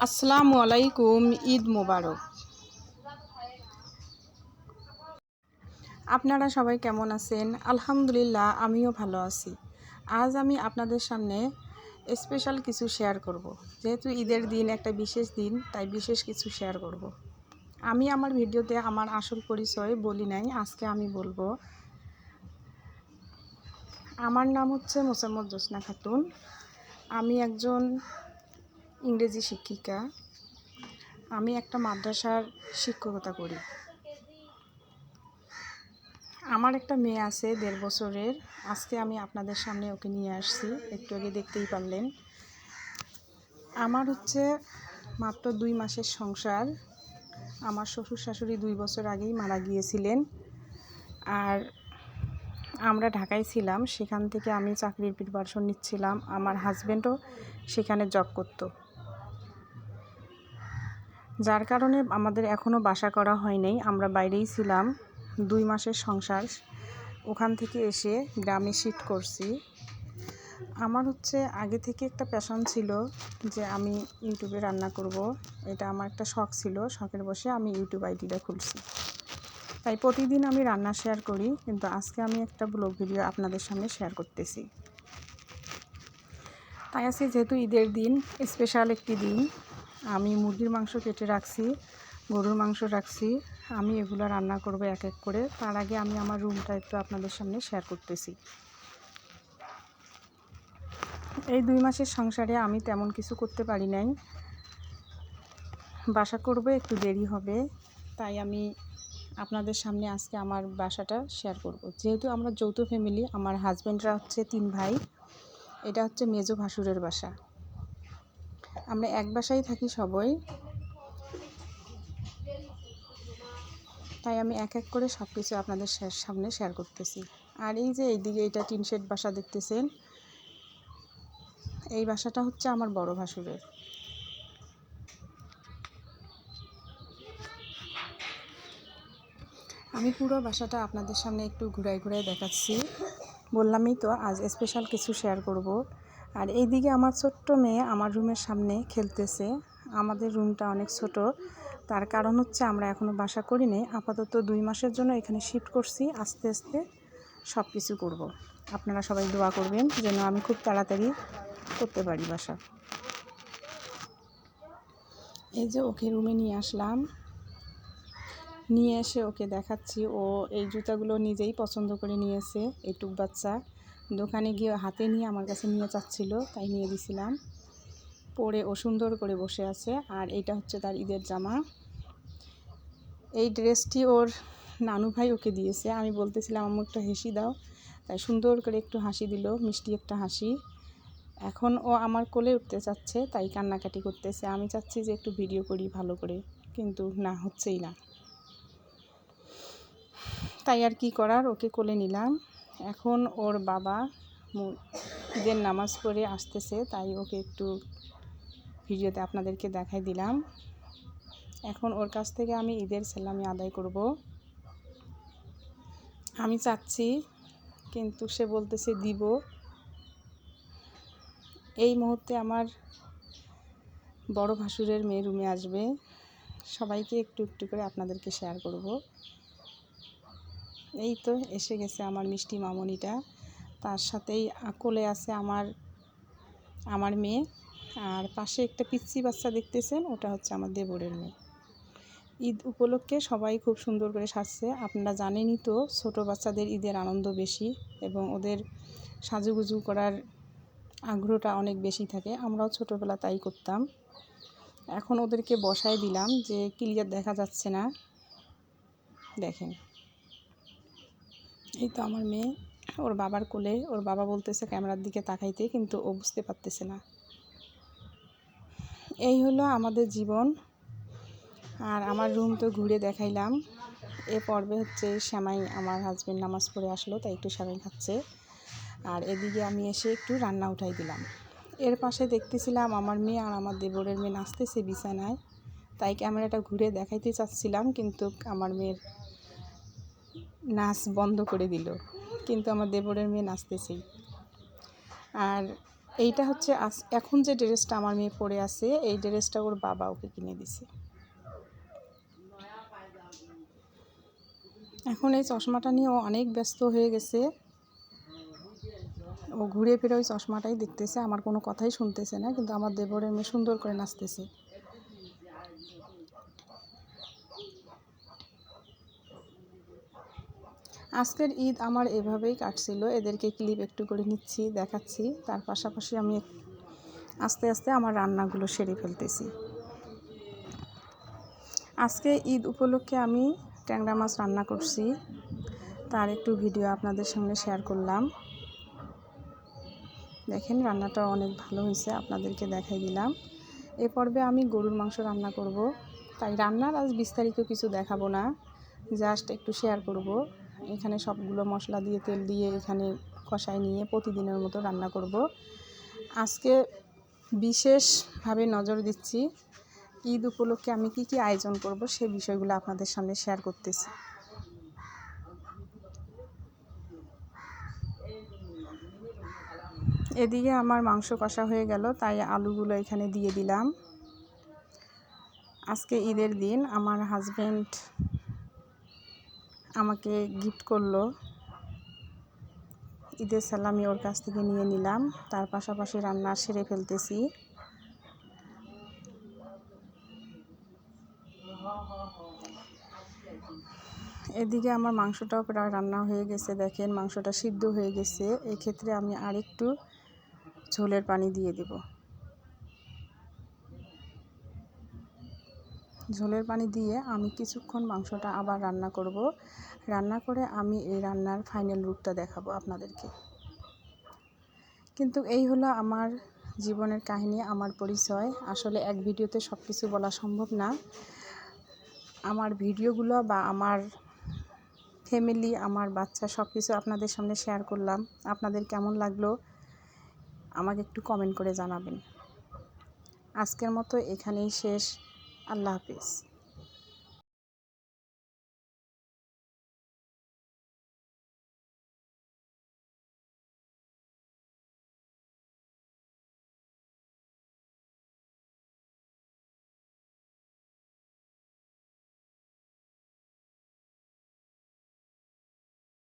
আসসালামু আলাইকুম, ঈদ মোবারক। আপনারা সবাই কেমন আছেন? আলহামদুলিল্লাহ, আমিও ভালো আছি। আজ আমি আপনাদের সামনে স্পেশাল কিছু শেয়ার করব। যেহেতু ঈদের দিন একটা বিশেষ দিন, তাই বিশেষ কিছু শেয়ার করব। আমি আমার ভিডিওতে আমার আসল পরিচয় বলি নাই, আজকে আমি বলবো। আমার নাম হচ্ছে মোসাম্মদ জোসনা খাতুন। আমি একজন ইংরেজি শিক্ষিকা। আমি একটা মাদ্রাসার শিক্ষকতা করি। আমার একটা মেয়ে আছে 1.5 বছরের। আজকে আমি আপনাদের সামনে ওকে নিয়ে আসছি, একটু আগে দেখতেই পারলেন। আমার হচ্ছে মাত্র 2 মাসের সংসার। আমার শ্বশুর শাশুড়ি 2 বছর আগেই মারা গিয়েছিলেন। আর আমরা ঢাকায় ছিলাম, সেখান থেকে আমি চাকরির প্রিপারেশন নিচ্ছিলাম। আমার হাজব্যান্ডও সেখানে জব করত, যার কারণে আমাদের এখনও বাসা করা হয়নি। আমরা বাইরেই ছিলাম। 2 মাসের সংসার, ওখান থেকে এসে গ্রামে শিফট করছি। আমার হচ্ছে আগে থেকে একটা প্যাশন ছিল যে আমি ইউটিউবে রান্না করব। এটা আমার একটা শখ ছিল। শখের বসে আমি ইউটিউব আইডিটা খুলছি। তাই প্রতিদিন আমি রান্না শেয়ার করি, কিন্তু আজকে আমি একটা ব্লগ ভিডিও আপনাদের সামনে শেয়ার করতেছি। তাই আজকে যেহেতু ঈদের দিন, স্পেশাল একটি দিন, আমি মুরগির মাংস কেটে রাখছি, গরুর মাংস রাখছি। আমি এগুলো রান্না করব এক এক করে। তার আগে আমি আমার রুমটা একটু আপনাদের সামনে শেয়ার করতেছি। এই 2 মাসের সংসারে আমি তেমন কিছু করতে পারি নাই। বাসা করব একটু দেরি হবে, তাই আমি আপনাদের সামনে আজকে আমার বাসাটা শেয়ার করব। যেহেতু আমরা যৌথ ফ্যামিলি, আমার হাজব্যান্ডরা হচ্ছে 3 ভাই। এটা হচ্ছে মেজো ভাসুরের বাসা। আমরা এক বাসায় থাকি সবাই। তাই আমি এক এক করে সব কিছু আপনাদের সামনে শেয়ার করতেছি। আর এই যে এইদিকে এটা টিন শেড বাসা দেখতেছেন, এই বাসাটা হচ্ছে আমার বড় ভাসুরের। আমি পুরো বাসাটা আপনাদের সামনে একটু ঘুরাই ঘুরাই দেখাচ্ছি। বললামই তো আজ স্পেশাল কিছু শেয়ার করব। আর এইদিকে আমার ছোট্ট মেয়ে আমার রুমের সামনে খেলতেছে। আমাদের রুমটা অনেক ছোট, তার কারণ হচ্ছে আমরা এখনও বাসা করিনি। আপাতত 2 মাসের জন্য এখানে শিফট করছি। আস্তে আস্তে সব কিছু করব। আপনারা সবাই দোয়া করবেন যেন আমি খুব তাড়াতাড়ি করতে পারি বাসা। এই যে ওকে রুমে নিয়ে আসলাম, নিয়ে এসে ওকে দেখাচ্ছি। ও এই জুতাগুলো নিজেই পছন্দ করে নিয়েছে। এইটুক বাচ্চা দোকানে গিয়ে হাতে নিয়ে আমার কাছে নিয়ে চাচ্ছিল, তাই নিয়ে দিছিলাম। পরে ও সুন্দর করে বসে আছে। আর এইটা হচ্ছে তার ঈদের জামা। এই ড্রেসটি ওর নানু ভাই ওকে দিয়েছে। আমি বলতেছিলাম আম্মু একটা হাসি দাও, তাই সুন্দর করে একটু হাসি দিল, মিষ্টি একটা হাসি। এখন ও আমার কোলে উঠতে চাচ্ছে, তাই কান্নাকাটি করতেছে। আমি চাচ্ছি যে একটু ভিডিও করি ভালো করে, কিন্তু না, হচ্ছেই না। তাই আর কি করার, ওকে কোলে নিলাম। এখন ওর বাবা ঈদের নামাজ পড়ে আসতেছে, তাই ওকে একটু ভিডিওতে আপনাদেরকে দেখাই দিলাম। এখন ওর কাছ থেকে আমি ঈদের সালামি আদায় করব। আমি চাচ্ছি, কিন্তু সে বলতেছে দিব। এই মুহূর্তে আমার বড় ভাসুরের মেয়ে রুমে আসবে। সবাইকে একটু একটু করে আপনাদেরকে শেয়ার করব। এই তো এসে গেছে আমার মিষ্টি মামনিটা। তার সাথেই কোলে আছে আমার মেয়ে। আর পাশে একটা পিচ্চি বাচ্চা দেখতেছেন, ওটা হচ্ছে আমার দেবরের মেয়ে। ঈদ উপলক্ষে সবাই খুব সুন্দর করে সাজছে। আপনারা জানেনই তো, ছোট বাচ্চাদের ঈদের আনন্দ বেশি এবং ওদের সাজুগুজু করার আগ্রহটা অনেক বেশি থাকে। আমরাও ছোটোবেলা তাই করতাম। এখন ওদেরকে বসায় দিলাম, যে ক্লিয়ার দেখা যাচ্ছে না, দেখেন। এই তো আমার মেয়ে ওর বাবার কোলে। ওর বাবা বলতেছে ক্যামেরার দিকে তাকাইতে, কিন্তু ও বুঝতে পারতেছে না। এই হলো আমাদের জীবন। আর আমার রুম তো ঘুরে দেখাইলাম। এ পর্বে হচ্ছে সেমাই, আমার হাজব্যান্ড নামাজ পড়ে আসলো, তাই একটু সেমাই খাচ্ছে। আর এদিকে আমি এসে একটু রান্না উঠাই দিলাম। এর পাশে দেখতেছিলাম আমার মেয়ে আর আমার দেবরের মেয়ে নাচতেছে বিছানায়, তাই ক্যামেরাটা ঘুরে দেখাইতে চাচ্ছিলাম, কিন্তু আমার মেয়ের নাচ বন্ধ করে দিল। কিন্তু আমার দেবরের মেয়ে নাচতেছেই। আর এইটা হচ্ছে এখন যে ড্রেসটা আমার মেয়ে পরে আছে, এই ড্রেসটা ওর বাবা ওকে কিনে দিছে। এখন এই চশমাটা নিয়ে ও অনেক ব্যস্ত হয়ে গেছে। ও ঘুরে ফিরে ওই চশমাটাই দেখতেছে, আমার কোনো কথাই শুনতেছে না, কিন্তু আমার দেবরের মেয়ে সুন্দর করে নাচতেছে। আজকের ঈদ আমার এভাবেই কাটছিল। এদেরকে ক্লিপ একটু করে নিচ্ছি, দেখাচ্ছি, তার পাশাপাশি আমি আস্তে আস্তে আমার রান্নাগুলো সেরে ফেলতেছি। আজকে ঈদ উপলক্ষে আমি ট্যাংরা মাছ রান্না করছি, তার একটু ভিডিও আপনাদের সঙ্গে শেয়ার করলাম। দেখেন রান্নাটা অনেক ভালো হয়েছে, আপনাদেরকে দেখাই দিলাম। এ পর্বে আমি গরুর মাংস রান্না করব, তাই রান্নার আজ বিস্তারিত কিছু দেখাবো না, জাস্ট একটু শেয়ার করব। এখানে সবগুলো মশলা দিয়ে তেল দিয়ে এখানে কষাই নিয়ে প্রতিদিনের মতো রান্না করব। আজকে বিশেষভাবে নজর দিচ্ছি ঈদ উপলক্ষে আমি কি কি আয়োজন করব, সেই বিষয়গুলো আপনাদের সামনে শেয়ার করতেছি। এদিকে আমার মাংস কষা হয়ে গেল, তাই আলুগুলো এখানে দিয়ে দিলাম। আজকে ঈদের দিন আমার হাজব্যান্ড আমাকে গিফট করলো, ঈদের সালামি ওর কাছ থেকে নিয়ে নিলাম, তার পাশাপাশি রান্না সেরে ফেলতেছি। এদিকে আমার মাংসটাও প্রায় রান্না হয়ে গেছে, দেখেন মাংসটা সিদ্ধ হয়ে গেছে। এক্ষেত্রে আমি আরেকটু ঝোলের পানি দিয়ে দেব। ঝোলের পানি দিয়ে আমি কিছুক্ষণ মাংসটা আবার রান্না করব। রান্না করে আমি এই রান্নার ফাইনাল রূপটা দেখাবো আপনাদেরকে। কিন্তু এই হলো আমার জীবনের কাহিনী, আমার পরিচয়। আসলে এক ভিডিওতে সব কিছু বলা সম্ভব না। আমার ভিডিওগুলো বা আমার ফ্যামিলি, আমার বাচ্চা সব কিছু আপনাদের সামনে শেয়ার করলাম। আপনাদের কেমন লাগলো আমাকে একটু কমেন্ট করে জানাবেন। আজকের মতো এখানেই শেষ। আল্লাহ হাফেজ।